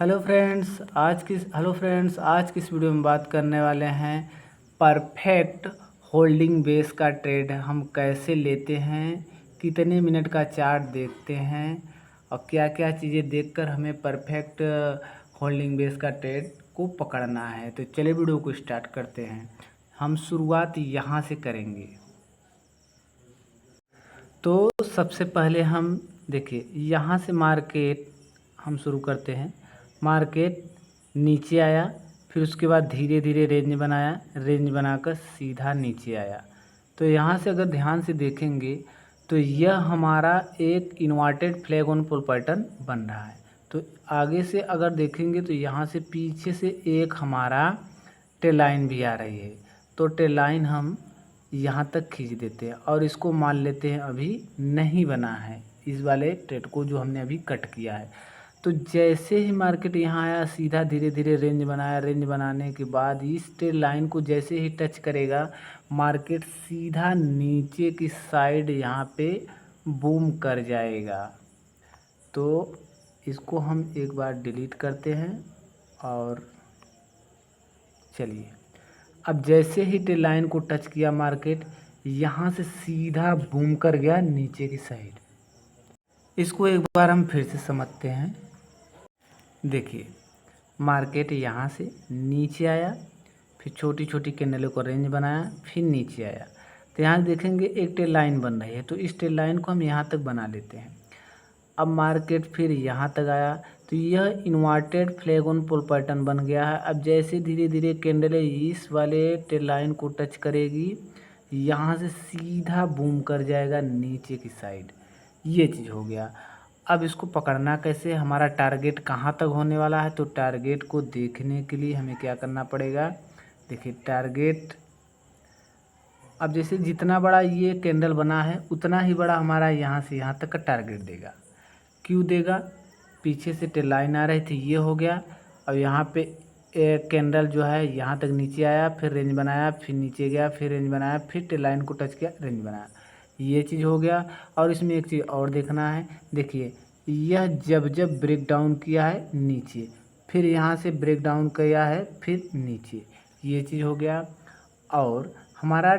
Hello friends, आज की इस वीडियो में बात करने वाले हैं परफेक्ट होल्डिंग बेस का ट्रेड हम कैसे लेते हैं, कितने मिनट का चार्ट देखते हैं और क्या क्या चीज़ें देखकर हमें परफेक्ट होल्डिंग बेस का ट्रेड को पकड़ना है। तो चलिए वीडियो को स्टार्ट करते हैं। हम शुरुआत यहाँ से करेंगे। तो सबसे पहले हम देखिए यहाँ से मार्केट हम शुरू करते हैं। मार्केट नीचे आया, फिर उसके बाद धीरे धीरे रेंज बनाया, रेंज बनाकर सीधा नीचे आया। तो यहाँ से अगर ध्यान से देखेंगे तो यह हमारा एक inverted flag on pole pattern बन रहा है। तो आगे से अगर देखेंगे तो यहाँ से पीछे से एक हमारा टेल लाइन भी आ रही है। तो टेल लाइन हम यहाँ तक खींच देते हैं और इसको मान लेते हैं अभी नहीं बना है, इस वाले ट्रेड को जो हमने अभी कट किया है। तो जैसे ही मार्केट यहाँ आया, सीधा धीरे धीरे रेंज बनाया, रेंज बनाने के बाद इस ट्रेड लाइन को जैसे ही टच करेगा मार्केट सीधा नीचे की साइड यहाँ पे बूम कर जाएगा। तो इसको हम एक बार डिलीट करते हैं और चलिए अब जैसे ही ट्रेड लाइन को टच किया मार्केट यहाँ से सीधा बूम कर गया नीचे की साइड। इसको एक बार हम फिर से समझते हैं। देखिए मार्केट यहाँ से नीचे आया, फिर छोटी छोटी कैंडलों को रेंज बनाया, फिर नीचे आया। तो यहाँ देखेंगे एक ट्रेड लाइन बन रही है, तो इस ट्रेड लाइन को हम यहाँ तक बना लेते हैं। अब मार्केट फिर यहाँ तक आया, तो यह inverted flag on pole pattern बन गया है। अब जैसे धीरे धीरे कैंडल इस वाले ट्रेड लाइन को टच करेगी, यहाँ से सीधा बूम कर जाएगा नीचे की साइड। ये चीज़ हो गया। अब इसको पकड़ना कैसे, हमारा टारगेट कहाँ तक होने वाला है, तो टारगेट को देखने के लिए हमें क्या करना पड़ेगा। देखिए टारगेट अब जैसे जितना बड़ा ये कैंडल बना है उतना ही बड़ा हमारा यहाँ से यहाँ तक का टारगेट देगा। क्यों देगा, पीछे से टेल लाइन आ रही थी, ये हो गया। अब यहाँ पे एक कैंडल जो है यहाँ तक नीचे आया, फिर रेंज बनाया, फिर नीचे गया, फिर रेंज बनाया, फिर टेल लाइन को टच किया, रेंज बनाया। ये चीज़ हो गया। और इसमें एक चीज़ और देखना है। देखिए यह जब जब ब्रेक डाउन किया है नीचे, फिर यहाँ से ब्रेक डाउन किया है, फिर नीचे, ये चीज़ हो गया। और हमारा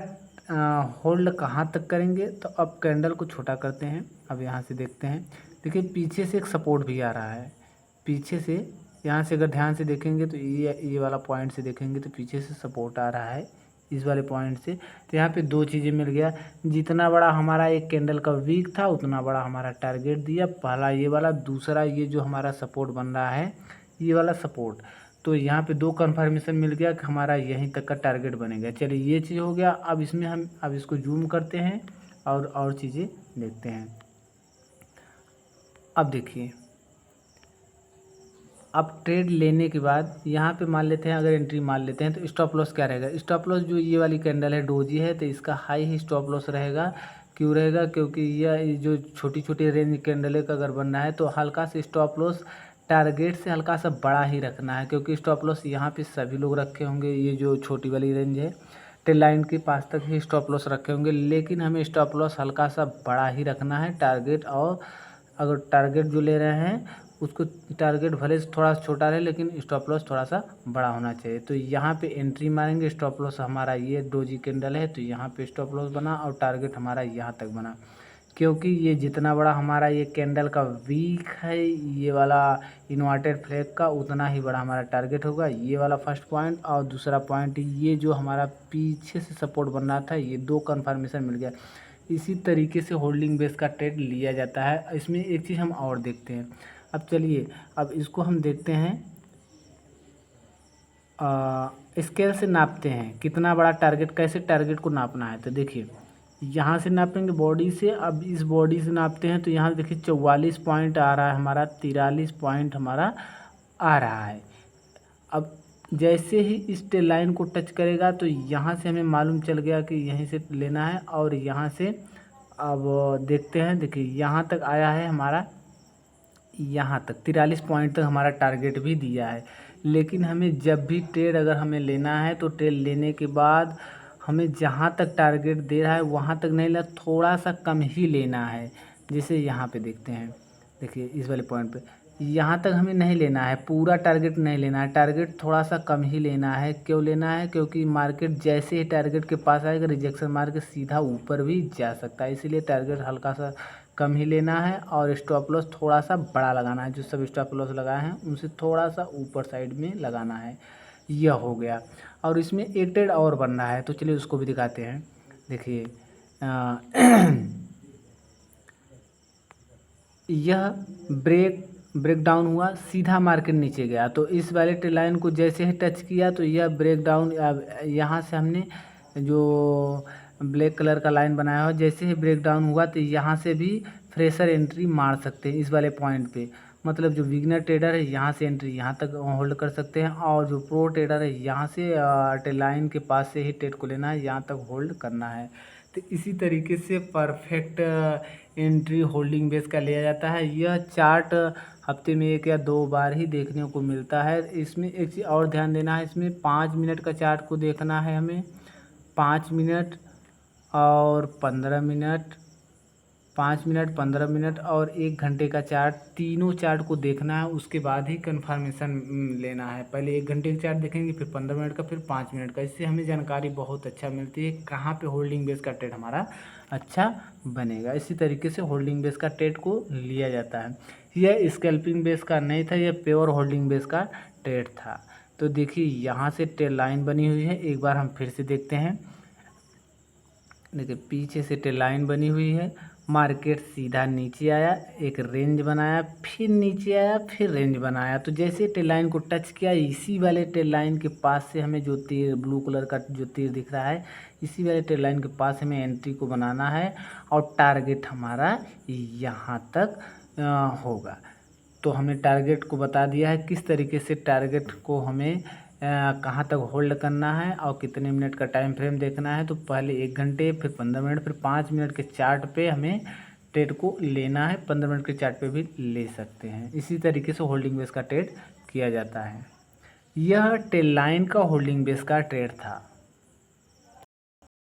होल्ड कहाँ तक करेंगे, तो अब कैंडल को छोटा करते हैं। अब यहाँ से देखते हैं, देखिए पीछे से एक सपोर्ट भी आ रहा है। पीछे से यहाँ से अगर ध्यान से देखेंगे तो ये वाला पॉइंट से देखेंगे तो पीछे से सपोर्ट आ रहा है इस वाले पॉइंट से। तो यहाँ पे दो चीज़ें मिल गया, जितना बड़ा हमारा एक कैंडल का वीक था उतना बड़ा हमारा टारगेट दिया, पहला ये वाला, दूसरा ये जो हमारा सपोर्ट बन रहा है ये वाला सपोर्ट। तो यहाँ पे दो कन्फर्मेशन मिल गया कि हमारा यहीं तक का टारगेट बनेगा। चलिए ये चीज़ हो गया। अब इसमें हम अब इसको जूम करते हैं और चीज़ें देखते हैं। अब देखिए अब ट्रेड लेने के बाद यहाँ पे मान लेते हैं, अगर एंट्री मान लेते हैं तो स्टॉप लॉस क्या रहेगा। स्टॉप लॉस जो ये वाली कैंडल है डोजी है, तो इसका हाई ही स्टॉप लॉस रहेगा। क्यों रहेगा, क्योंकि यह जो छोटी छोटी रेंज कैंडल का अगर बनना है तो हल्का सा स्टॉप लॉस टारगेट से हल्का सा बड़ा ही रखना है, क्योंकि स्टॉप लॉस यहाँ पे सभी लोग रखे होंगे। ये जो छोटी वाली रेंज है टेल लाइन के पास तक ही स्टॉप लॉस रखे होंगे, लेकिन हमें स्टॉप लॉस हल्का सा बड़ा ही रखना है टारगेट। और अगर टारगेट जो ले रहे हैं उसको टारगेट भले थोड़ा छोटा रहे लेकिन स्टॉप लॉस थोड़ा सा बड़ा होना चाहिए। तो यहाँ पे एंट्री मारेंगे, स्टॉप लॉस हमारा ये डोजी कैंडल है तो यहाँ पे स्टॉप लॉस बना और टारगेट हमारा यहाँ तक बना, क्योंकि ये जितना बड़ा हमारा ये कैंडल का वीक है ये वाला इन्वर्टेड फ्लैग का, उतना ही बड़ा हमारा टारगेट होगा। ये वाला फर्स्ट पॉइंट। और दूसरा पॉइंट ये जो हमारा पीछे से सपोर्ट बन रहा था, ये दो कन्फर्मेशन मिल गया। इसी तरीके से होल्डिंग बेस का ट्रेड लिया जाता है। इसमें एक चीज़ हम और देखते हैं। अब चलिए अब इसको हम देखते हैं, स्केल से नापते हैं कितना बड़ा टारगेट, कैसे टारगेट को नापना है। तो देखिए यहाँ से नापेंगे बॉडी से, अब इस बॉडी से नापते हैं तो यहाँ देखिए 44 पॉइंट आ रहा है हमारा, 43 पॉइंट हमारा आ रहा है। अब जैसे ही इस टेल लाइन को टच करेगा तो यहाँ से हमें मालूम चल गया कि यहीं से लेना है। और यहाँ से अब देखते हैं, देखिए यहाँ तक आया है हमारा, यहाँ तक 43 पॉइंट तक हमारा टारगेट भी दिया है। लेकिन हमें जब भी ट्रेड अगर हमें लेना है तो ट्रेड लेने के बाद हमें जहाँ तक टारगेट दे रहा है वहाँ तक नहीं लेना, थोड़ा सा कम ही लेना है। जैसे यहाँ पे देखते हैं, देखिए इस वाले पॉइंट पे यहाँ तक हमें नहीं लेना है, पूरा टारगेट नहीं लेना है, टारगेट थोड़ा सा कम ही लेना है। क्यों लेना है? क्योंकि मार्केट जैसे ही टारगेट के पास आएगा रिजेक्शन मार के सीधा ऊपर भी जा सकता है, इसीलिए टारगेट हल्का सा कम ही लेना है और स्टॉप लॉस थोड़ा सा बड़ा लगाना है। जो सब स्टॉप लॉस लगाए हैं उनसे थोड़ा सा ऊपर साइड में लगाना है। यह हो गया। और इसमें एक ट्रेड और बनना है, तो चलिए उसको भी दिखाते हैं। देखिए यह ब्रेक डाउन हुआ, सीधा मार्केट नीचे गया, तो इस वाले ट्रेड लाइन को जैसे ही टच किया तो यह ब्रेक डाउन, यहाँ से हमने जो ब्लैक कलर का लाइन बनाया हो, जैसे ही ब्रेक डाउन हुआ तो यहाँ से भी फ्रेशर एंट्री मार सकते हैं इस वाले पॉइंट पे। मतलब जो बिगनर ट्रेडर है यहाँ से एंट्री यहाँ तक होल्ड कर सकते हैं, और जो प्रो ट्रेडर है यहाँ से ट्रेड लाइन के पास से ही ट्रेड को लेना है, यहाँ तक होल्ड करना है। तो इसी तरीके से परफेक्ट एंट्री होल्डिंग बेस का लिया जाता है। यह चार्ट हफ्ते में 1 या 2 बार ही देखने को मिलता है। इसमें एक चीज़ और ध्यान देना है, इसमें 5 मिनट का चार्ट को देखना है हमें, 5 मिनट और 15 मिनट, 5 मिनट 15 मिनट और 1 घंटे का चार्ट, तीनों चार्ट को देखना है, उसके बाद ही कन्फर्मेशन लेना है। पहले 1 घंटे का चार्ट देखेंगे, फिर 15 मिनट का, फिर 5 मिनट का। इससे हमें जानकारी बहुत अच्छा मिलती है कहाँ पे होल्डिंग बेस का ट्रेड हमारा अच्छा बनेगा। इसी तरीके से होल्डिंग बेस का ट्रेड को लिया जाता है। यह स्कैल्पिंग बेस का नहीं था, यह प्योर होल्डिंग बेस का ट्रेड था। तो देखिए यहाँ से ट्रेड लाइन बनी हुई है, एक बार हम फिर से देखते हैं। देखिए पीछे से ट्रेड लाइन बनी हुई है, मार्केट सीधा नीचे आया, एक रेंज बनाया, फिर नीचे आया, फिर रेंज बनाया। तो जैसे ट्रेड लाइन को टच किया, इसी वाले ट्रेड लाइन के पास से हमें जो तीर, ब्लू कलर का जो तीर दिख रहा है, इसी वाले ट्रेड लाइन के पास हमें एंट्री को बनाना है और टारगेट हमारा यहाँ तक होगा। तो हमने टारगेट को बता दिया है, किस तरीके से टारगेट को हमें कहाँ तक होल्ड करना है और कितने मिनट का टाइम फ्रेम देखना है। तो पहले 1 घंटे, फिर 15 मिनट, फिर 5 मिनट के चार्ट पे हमें ट्रेड को लेना है, 15 मिनट के चार्ट पे भी ले सकते हैं। इसी तरीके से होल्डिंग बेस का ट्रेड किया जाता है। यह ट्रेड लाइन का होल्डिंग बेस का ट्रेड था।